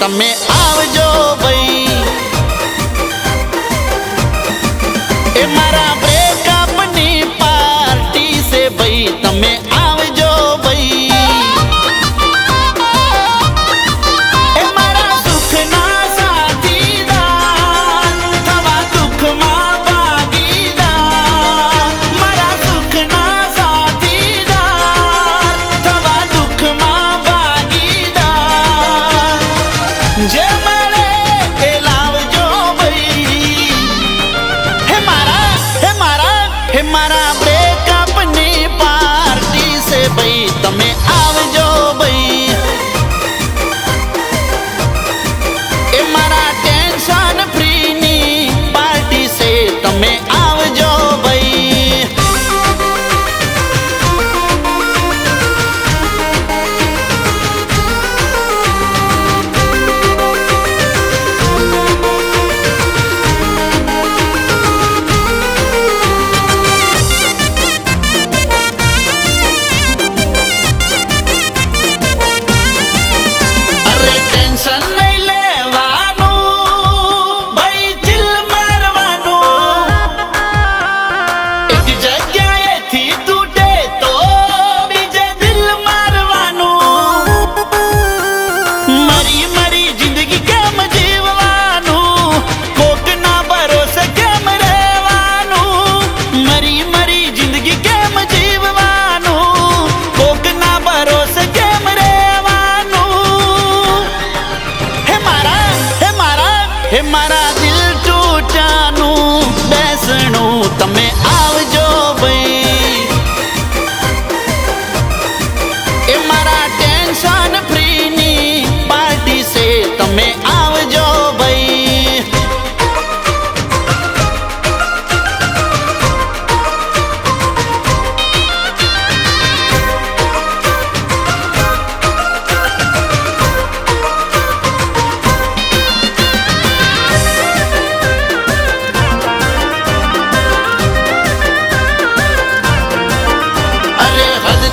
તમે આવજો ભાઈ। એ મારા બ્રેકઅપની પાર્ટી છે ભાઈ, તમે આવજો ભાઈ। એ મારા સુખના સાથીદાર, થવા દુઃખમાં ભાગીદાર। મારા સુખના સાથીદાર, થવા દુઃખમાં ભાગીદાર। જે મળે એ લાવજો ભાઈ। હે મારા બ્રેકઅપની પાર્ટી છે ભાઈ, તમે આવજો ભાઈ। એ મારા ટેન્શન ફ્રીની પાર્ટી છે, તમે આવજો ભાઈ। હે મારા દિલ તૂટાનું બેસણું, તમે આવજો ભાઈ। એ મારા ટેન્શન ફ્રીની પાર્ટી છે, તમે આવજો ભાઈ।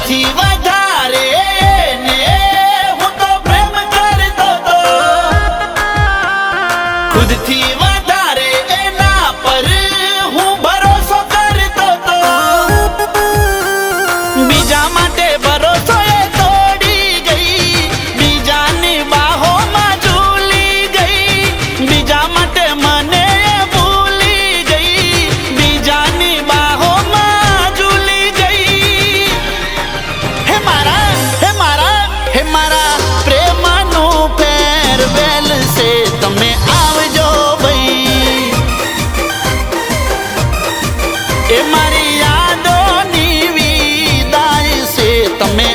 થી વધારે ને હું તો પ્રેમ કરતો તો, ખુદથી વધારે એના પર હું ભરોસો કરતો તો। બીજા માટે ભરોસો એ તોડી ગઈ, બીજાની બાહોમાં ઝૂલી ગઈ। બીજા માટે મને ભૂલી ગઈ, બીજાની બાહોમાં ઝૂલી ગઈ। હે મારા પ્રેમનું ફેરવેલ છે, તમે આવજો ભાઈ। એ મારી યાદોની વિદાય છે, તમે